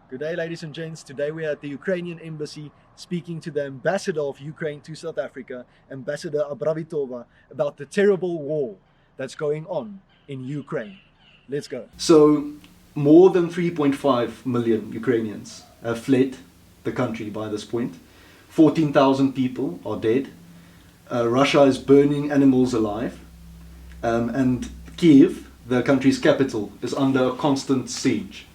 Good day, ladies and gents. Today we are at the Ukrainian Embassy speaking to the Ambassador of Ukraine to South Africa, Ambassador Abravitova, about the terrible war that's going on in Ukraine. Let's go. So, more than 3.5 million Ukrainians have fled the country by this point. 14,000 people are dead. Russia is burning animals alive. And Kiev, the country's capital, is under a constant siege.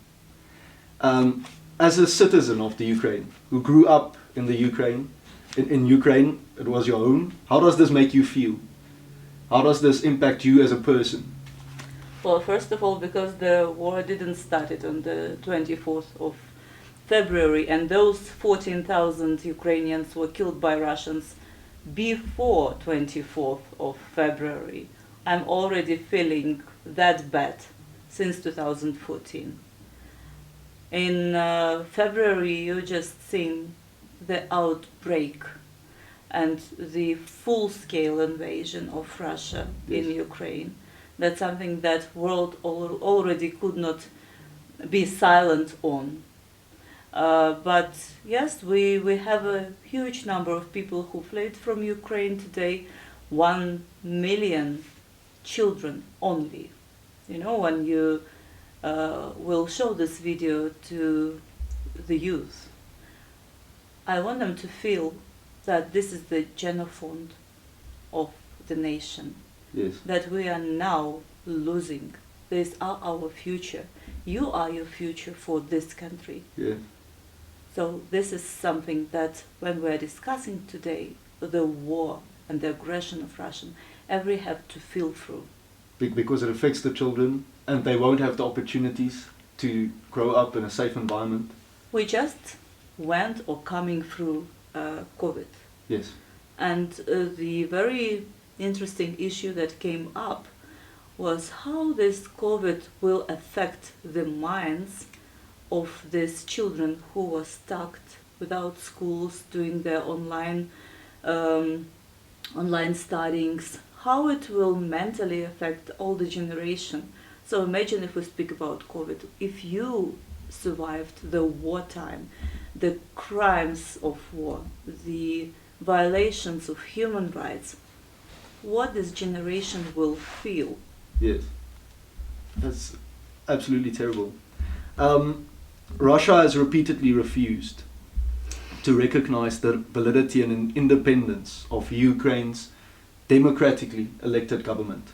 As a citizen of the Ukraine, who grew up in the Ukraine, in Ukraine, it was your home, how does this make you feel? How does this impact you as a person? Well, first of all, because the war didn't start on the 24th of February, and those 14,000 Ukrainians were killed by Russians before 24th of February. I'm already feeling that bad since 2014. In February, you just seen the outbreak and the full-scale invasion of Russia in Ukraine. That's something that world already could not be silent on. But yes, we have a huge number of people who fled from Ukraine today. 1 million children only. You know, when you will show this video to the youth, I want them to feel that this is the genophond of the nation. Yes. That we are now losing. These are our future. You are your future for this country. Yeah. So this is something that when we're discussing today, the war and the aggression of Russia, every have to feel through. Because it affects the children and they won't have the opportunities to grow up in a safe environment. We just went or coming through COVID. Yes. And the very interesting issue that came up was how this COVID will affect the minds of these children who were stuck without schools, doing their online studies, how it will mentally affect all the generation. So imagine if we speak about COVID, if you survived the wartime, the crimes of war, the violations of human rights, what this generation will feel. Yes, that's absolutely terrible. Russia has repeatedly refused to recognize the validity and independence of Ukraine's democratically elected government.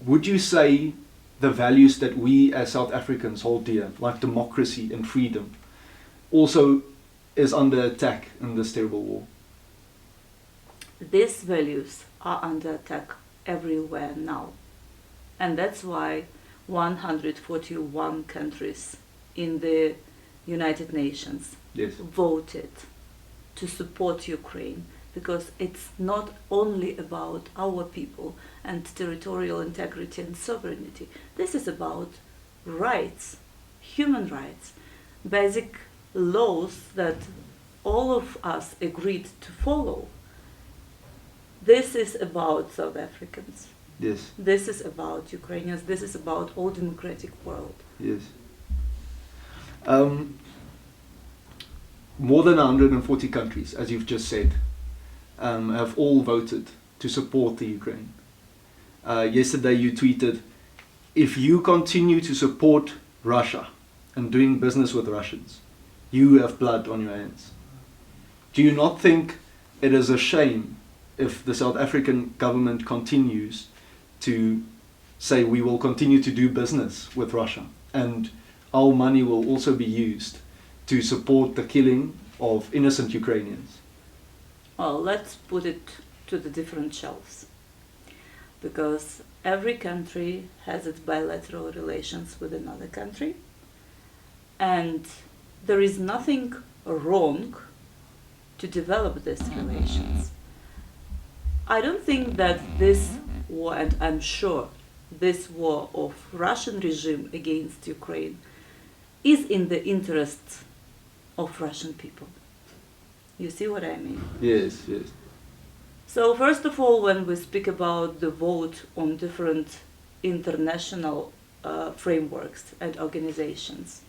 Would you say the values that we as South Africans hold dear, like democracy and freedom, also is under attack in this terrible war? These values are under attack everywhere now. And that's why 141 countries in the United Nations voted to support Ukraine, because it's not only about our people and territorial integrity and sovereignty. This is about rights, human rights, basic laws that all of us agreed to follow. This is about South Africans. Yes. This is about Ukrainians. This is about all democratic world. Yes. More than 140 countries, as you've just said, have all voted to support the Ukraine. Yesterday you tweeted, if you continue to support Russia and doing business with Russians, you have blood on your hands. Do you not think it is a shame if the South African government continues to say we will continue to do business with Russia and our money will also be used to support the killing of innocent Ukrainians? Well, let's put it to the different shelves, because every country has its bilateral relations with another country, and there is nothing wrong to develop these relations. I don't think that this war, and I'm sure this war of Russian regime against Ukraine, is in the interest of Russian people. You see what I mean? Yes, yes. So first of all, when we speak about the vote on different international frameworks and organizations,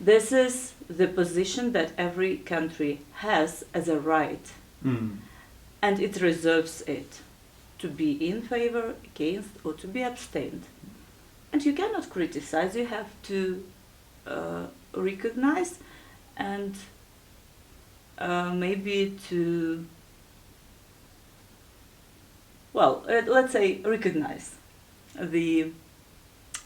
This is the position that every country has as a right, and it reserves it to be in favor, against, or to be abstained. And you cannot criticize, you have to recognize and maybe to, well, let's say recognize the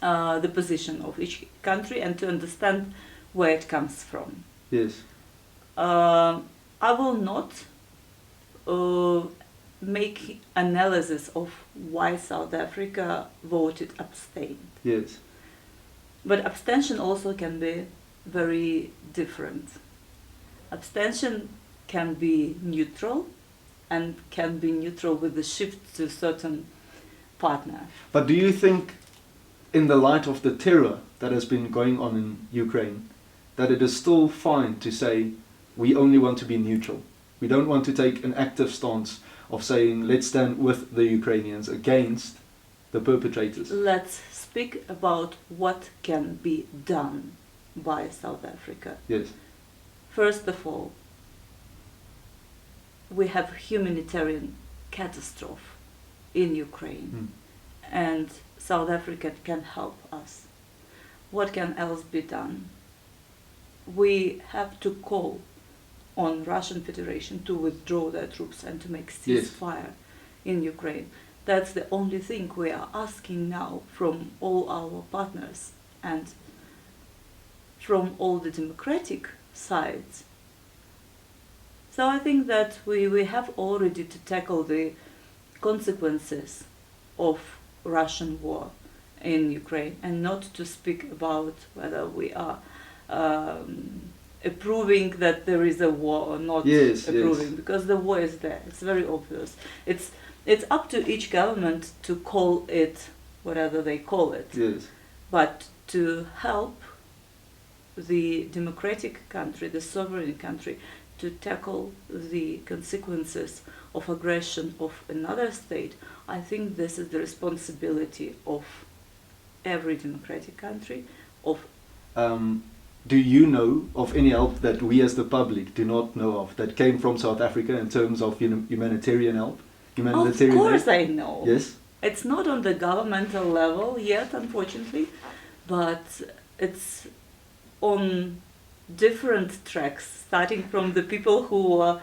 position of each country and to understand where it comes from. Yes. I will not make analysis of why South Africa voted abstain. Yes. But abstention also can be very different. Abstention can be neutral and can be neutral with the shift to a certain partner. But do you think, in the light of the terror that has been going on in Ukraine, that it is still fine to say we only want to be neutral? We don't want to take an active stance of saying let's stand with the Ukrainians against the perpetrators. Let's speak about what can be done by South Africa. Yes. First of all, we have humanitarian catastrophe in Ukraine, and South Africa can help us. What can else be done? We have to call on Russian Federation to withdraw their troops and to make ceasefire in Ukraine. That's the only thing we are asking now from all our partners and from all the democratic sides. So I think that we have already to tackle the consequences of Russian war in Ukraine and not to speak about whether we are approving that there is a war or not approving, because the war is there. It's very obvious. It's up to each government to call it whatever they call it. Yes. But to help the democratic country, the sovereign country, to tackle the consequences of aggression of another state, I think this is the responsibility of every democratic country. Do you know of any help that we as the public do not know of that came from South Africa in terms of humanitarian help? Of course I know. Yes? It's not on the governmental level yet, unfortunately, but it's on different tracks, starting from the people who are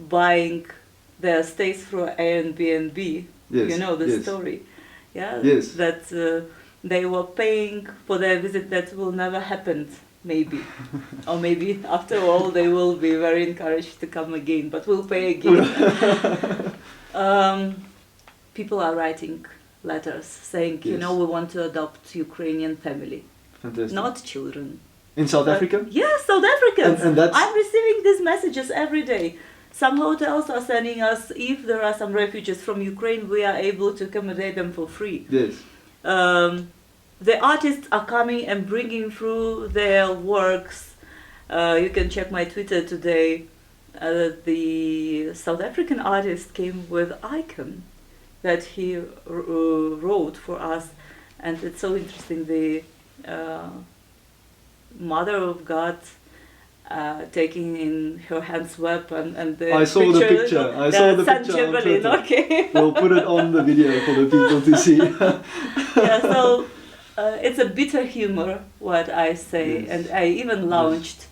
buying their stays through Airbnb. Yes, you know the story. Yeah? Yes. That they were paying for their visit that will never happen, maybe. Or maybe after all they will be very encouraged to come again, but we'll pay again. People are writing letters saying, you know, we want to adopt Ukrainian family. Fantastic. Not children. In South Africa? Yes, South Africans. And that's... I'm receiving these messages every day. Some hotels are sending us, if there are some refugees from Ukraine, we are able to accommodate them for free. Yes. The artists are coming and bringing through their works. You can check my Twitter today. The South African artist came with icon that he wrote for us, and it's so interesting. The Mother of God taking in her hands weapon, and the I saw the picture. I saw the picture on Twitter. Okay. We'll put it on the video for the people to see. Yeah, so it's a bitter humor, what I say, and I even launched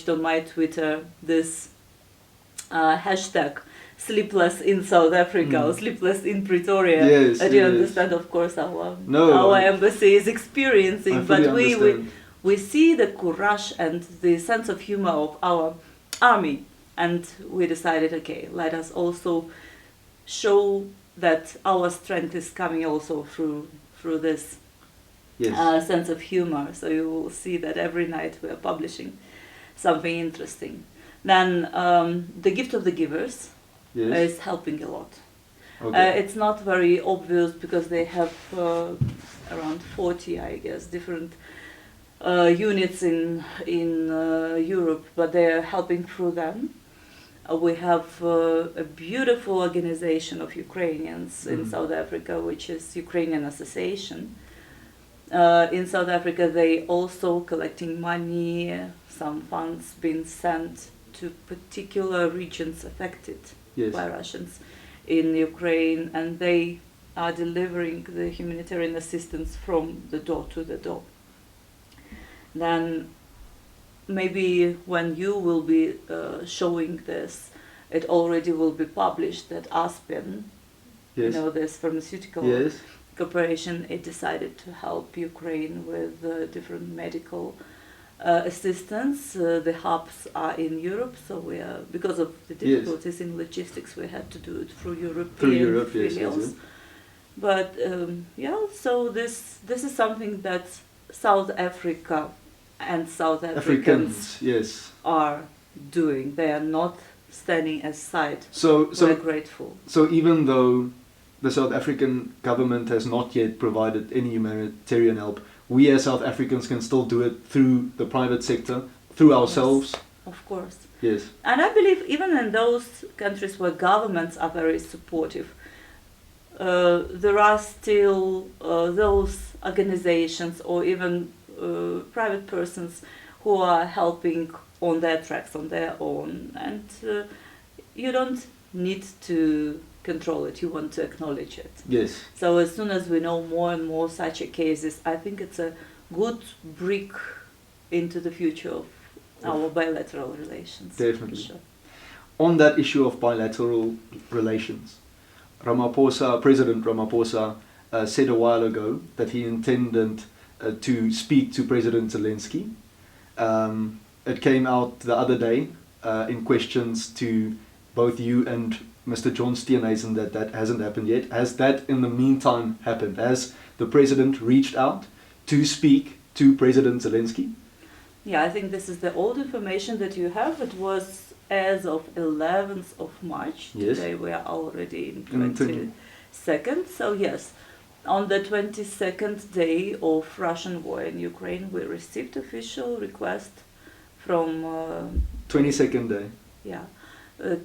on my Twitter this hashtag sleepless in South Africa or sleepless in Pretoria. Yes, I do understand, of course, our embassy is experiencing, but we see the courage and the sense of humor of our army, and we decided, okay, let us also show that our strength is coming also through this sense of humor. So you will see that every night we are publishing something interesting. Then the gift of the givers is helping a lot. Okay. It's not very obvious because they have around 40, I guess, different units in Europe, but they are helping through them. We have a beautiful organization of Ukrainians in South Africa, which is Ukrainian Association. In South Africa, they also collecting money, some funds being sent to particular regions affected Yes. by Russians in Ukraine, and they are delivering the humanitarian assistance from the door to the door. Then maybe when you will be showing this, it already will be published that Aspen, Yes. this pharmaceutical Yes. corporation, it decided to help Ukraine with different medical assistance. The hubs are in Europe, so we are, because of the difficulties in logistics, we had to do it through European filials. Yes. But so this is something that South Africa and South Africans yes. are doing. They are not standing aside. So We're grateful. So even though the South African government has not yet provided any humanitarian help, we as South Africans can still do it through the private sector, through ourselves. Yes, of course. Yes. And I believe even in those countries where governments are very supportive, there are still those organizations or even private persons who are helping on their tracks, on their own. And you don't need to control it, you want to acknowledge it. Yes. So as soon as we know more and more such cases, I think it's a good brick into the future of our bilateral relations. Definitely. For sure. On that issue of bilateral relations, President Ramaphosa said a while ago that he intended to speak to President Zelensky. It came out the other day in questions to both you and Mr. John Steenhuisen that hasn't happened yet. Has that in the meantime happened? Has the President reached out to speak to President Zelensky? Yeah, I think this is the old information that you have. It was as of 11th of March. Yes. Today we are already in 22nd. So yes, on the 22nd day of Russian war in Ukraine, we received official request from 22nd day. Yeah,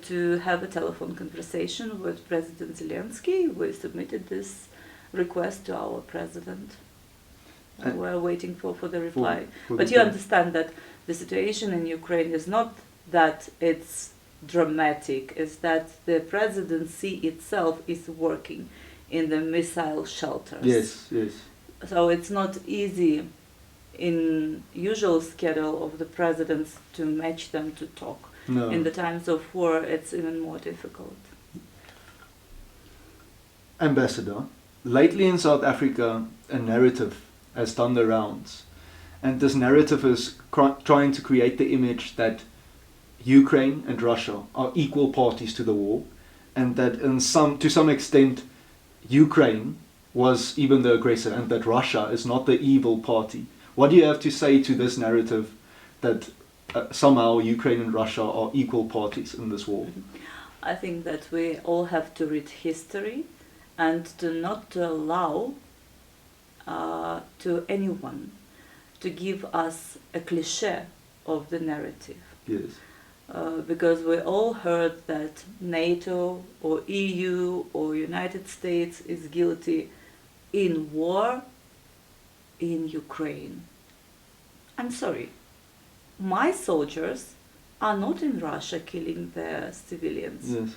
to have a telephone conversation with President Zelensky. We submitted this request to our president. And we're waiting for the reply. But you understand that the situation in Ukraine is not that it's dramatic, it's that the presidency itself is working in the missile shelters. Yes, yes. So it's not easy in usual schedule of the presidents to match them to talk. No. In the times of war, it's even more difficult. Ambassador, lately in South Africa, a narrative has done the rounds. And this narrative is trying to create the image that Ukraine and Russia are equal parties to the war, and that to some extent Ukraine was even the aggressor, and that Russia is not the evil party. What do you have to say to this narrative that somehow Ukraine and Russia are equal parties in this war? I think that we all have to read history and to not allow to anyone to give us a cliché of the narrative. Yes. Because we all heard that NATO or EU or United States is guilty in war in Ukraine. I'm sorry, my soldiers are not in Russia killing their civilians. Yes.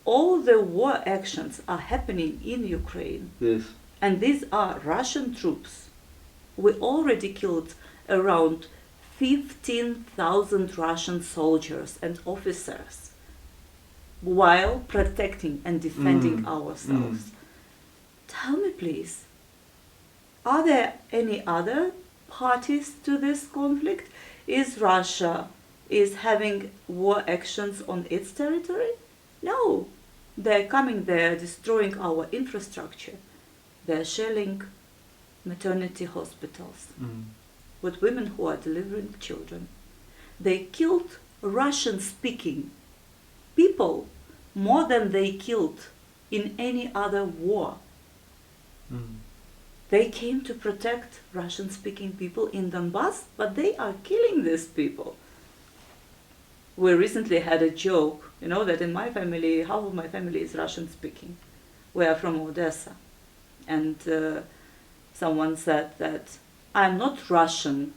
All the war actions are happening in Ukraine. Yes. And these are Russian troops. We already killed around 15,000 Russian soldiers and officers while protecting and defending ourselves. Tell me please, are there any other parties to this conflict? Is Russia having war actions on its territory? No. They're coming there, destroying our infrastructure. They're shelling maternity hospitals with women who are delivering children. They killed Russian-speaking people more than they killed in any other war. They came to protect Russian-speaking people in Donbass, but they are killing these people. We recently had a joke, that in my family, half of my family is Russian-speaking. We are from Odessa. And someone said that I'm not Russian,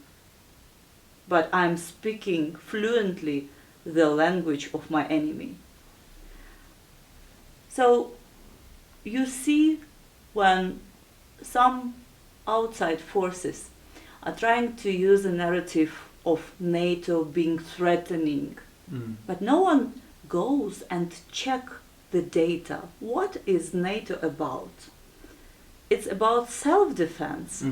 but I'm speaking fluently the language of my enemy. So you see, when some outside forces are trying to use a narrative of NATO being threatening, but no one goes and check the data. What is NATO about? It's about self-defense.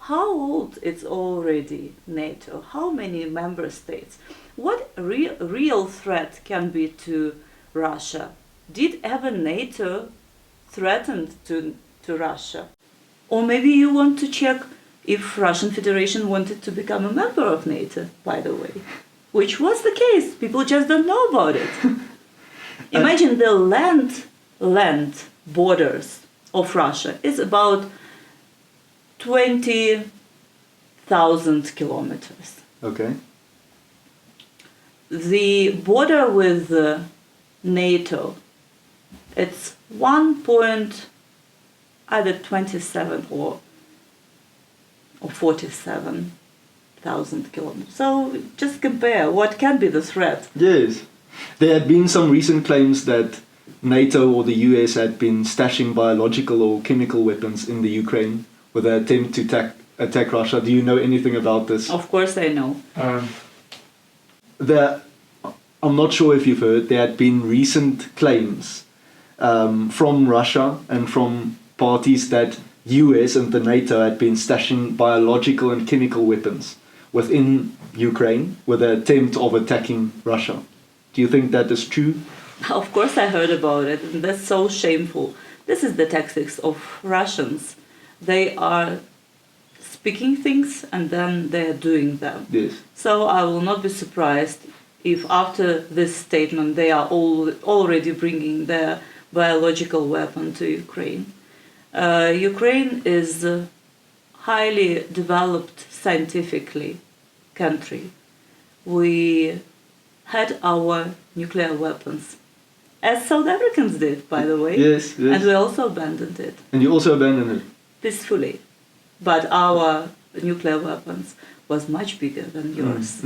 How old is already NATO? How many member states? What real threat can be to Russia? Did ever NATO threaten to Russia? Or maybe you want to check if Russian Federation wanted to become a member of NATO, by the way, which was the case. People just don't know about it. Imagine the land borders of Russia is about 20,000 kilometers. Okay. The border with NATO, it's 1.27 or 47,000 kilometers. So just compare what can be the threat. Yes. There had been some recent claims that NATO or the US had been stashing biological or chemical weapons in the Ukraine with an attempt to attack Russia. Do you know anything about this? Of course I know. I'm not sure if you've heard, there had been recent claims from Russia and from parties that US and the NATO had been stashing biological and chemical weapons within Ukraine with an attempt of attacking Russia. Do you think that is true? Of course I heard about it, and that's so shameful. This is the tactics of Russians. They are speaking things and then they are doing them. Yes. So I will not be surprised if after this statement they are already bringing their biological weapon to Ukraine. Ukraine is a highly developed scientifically country. We had our nuclear weapons, as South Africans did, by the way. Yes, yes. And we also abandoned it. And you also abandoned it? Peacefully. But our nuclear weapons was much bigger than yours.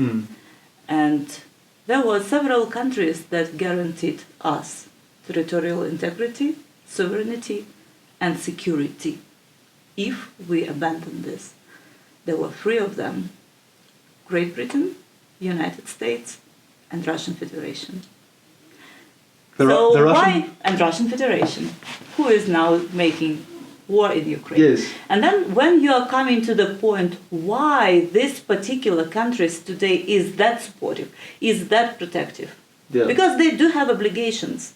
And there were several countries that guaranteed us territorial integrity, sovereignty, and security if we abandon this. There were three of them: Great Britain, United States, and Russian Federation. And Russian Federation, who is now making war in Ukraine. Yes. And then when you are coming to the point why this particular countries today is that supportive, is that protective, because they do have obligations.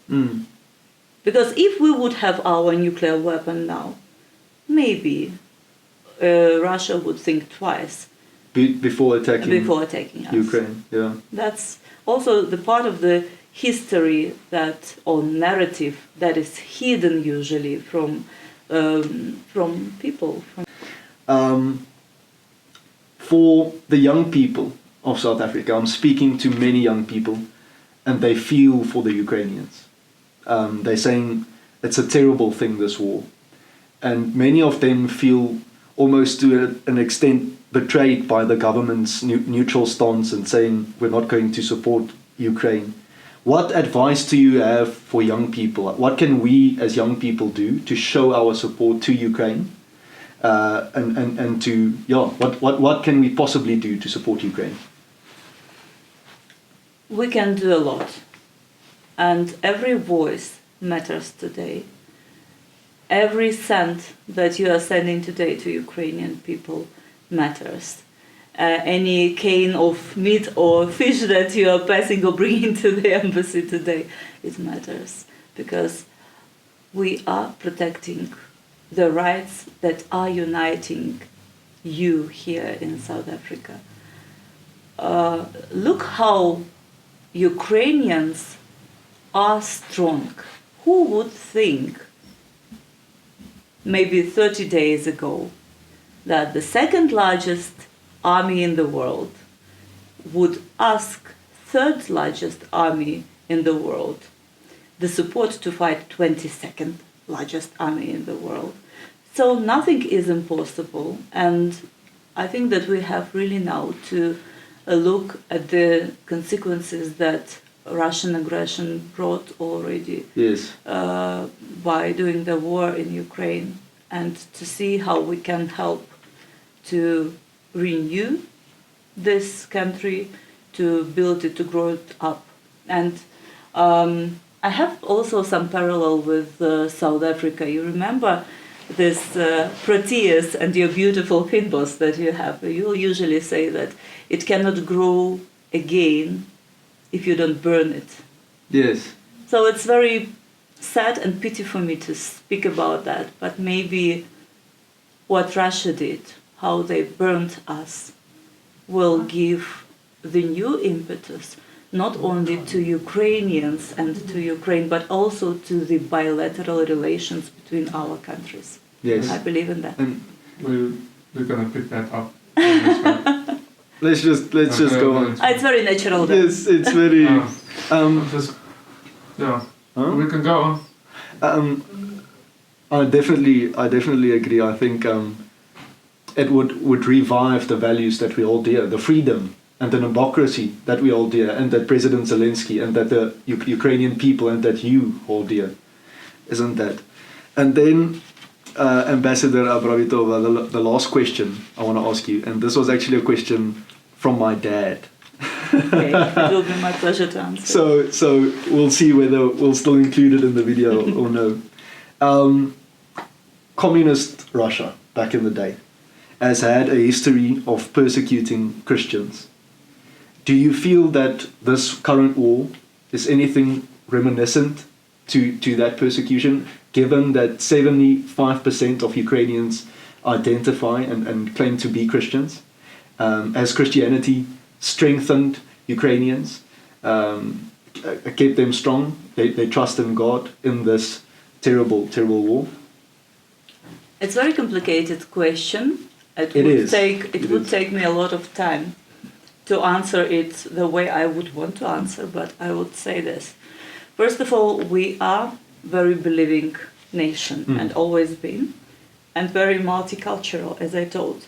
Because if we would have our nuclear weapon now, maybe Russia would think twice before attacking us. Ukraine. Yeah. That's also the part of the history that, or narrative, that is hidden usually from people. For the young people of South Africa, I'm speaking to many young people, and they feel for the Ukrainians. They're saying it's a terrible thing, this war. And many of them feel almost to an extent betrayed by the government's neutral stance and saying we're not going to support Ukraine. What advice do you have for young people? What can we as young people do to show our support to Ukraine? And to, what can we possibly do to support Ukraine? We can do a lot. And every voice matters today. Every cent that you are sending today to Ukrainian people matters. Any cane of meat or fish that you are passing or bringing to the embassy today, it matters. Because we are protecting the rights that are uniting you here in South Africa. Look how Ukrainians are strong. Who would think, maybe 30 days ago, that the second largest army in the world would ask third largest army in the world the support to fight 22nd largest army in the world? So nothing is impossible, and I think that we have really now to look at the consequences that Russian aggression brought already Yes. by doing the war in Ukraine, and to see how we can help to renew this country, to build it, to grow it up. And I have also some parallel with South Africa. You remember this proteus and your beautiful fynbos that you have. You usually say that it cannot grow again if you don't burn it. Yes. So it's very sad and pity for me to speak about that, but maybe what Russia did, how they burned us, will give the new impetus not only to Ukrainians and to Ukraine, but also to the bilateral relations between our countries. Yes. I believe in that. And We're gonna pick that up. let's just go on. It's very natural. Though. Yes, it's very. Yeah, Huh? we can go on. I definitely agree. I think it would revive the values that we hold dear, the freedom and the democracy that we hold dear, and that President Zelensky and that the Ukrainian people and that you hold dear, isn't that? And then, Ambassador Abravitova, the last question I want to ask you, and this was actually a question from my dad. Okay, it will be my pleasure to answer. So we'll see whether we'll still include it in the video or no. Communist Russia, back in the day, has had a history of persecuting Christians. Do you feel that this current war is anything reminiscent to that persecution, given that 75% of Ukrainians identify and claim to be Christians? Has Christianity strengthened Ukrainians, kept them strong? They trust in God in this terrible war? It's a very complicated question. It would take me a lot of time to answer it the way I would want to answer, but I would say this. First of all, we are very believing nation and always been, and very multicultural, as I told.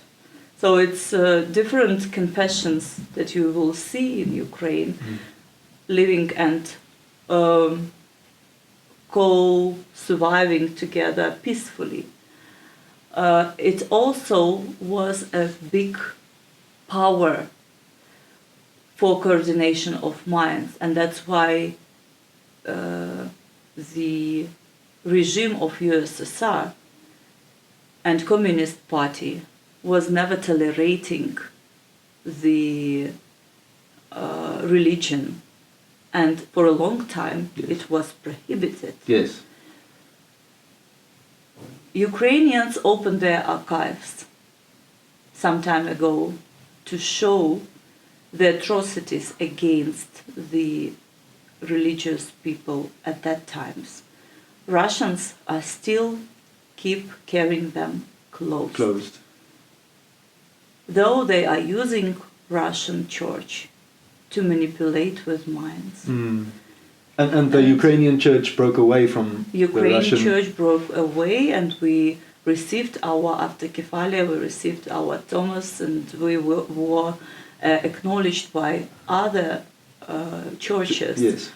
So it's different confessions that you will see in Ukraine, living and co-surviving together peacefully. It also was a big power for coordination of minds, and that's why the regime of USSR and Communist Party was never tolerating the religion, and for a long time it was prohibited. Yes. Ukrainians opened their archives some time ago to show the atrocities against the religious people at that times. Russians are still keep carrying them closed. Though they are using Russian church to manipulate with minds. And the Ukrainian church broke away from the Russian... church broke away, and we received our Autokefalia, we received our Thomas, and we were acknowledged by other churches. Yes.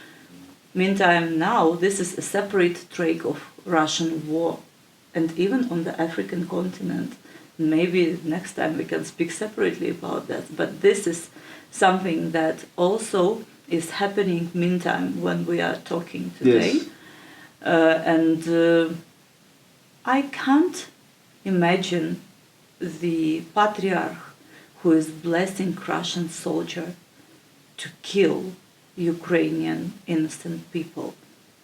Meantime, now this is a separate track of Russian war, and even on the African continent. Maybe next time we can speak separately about that, but this is something that also is happening meantime when we are talking today. Yes. And I can't imagine the patriarch who is blessing Russian soldier to kill Ukrainian innocent people.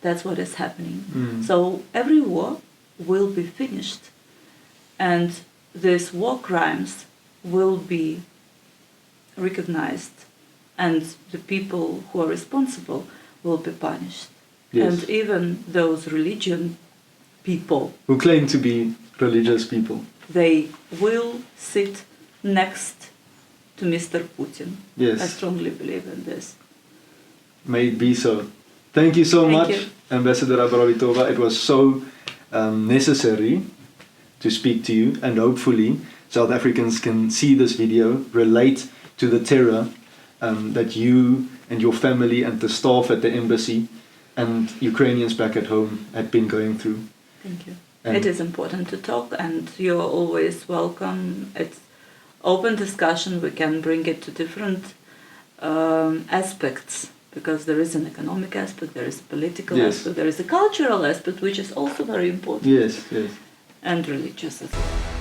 That's what is happening. So every war will be finished, and these war crimes will be recognized, and the people who are responsible will be punished. Yes. And even those religion people who claim to be religious people, they will sit next to Mr. Putin. Yes. I strongly believe in this. May it be so. Thank you so Thank much, you. Ambassador Abravitova. It was so necessary to speak to you, and hopefully South Africans can see this video, relate to the terror that you and your family and the staff at the embassy and Ukrainians back at home had been going through. Thank you. And It is important to talk, and you're always welcome. It's open discussion. We can bring it to different aspects, because there is an economic aspect, there is a political Yes. aspect, there is a cultural aspect, which is also very important, yes, yes. and religious as well.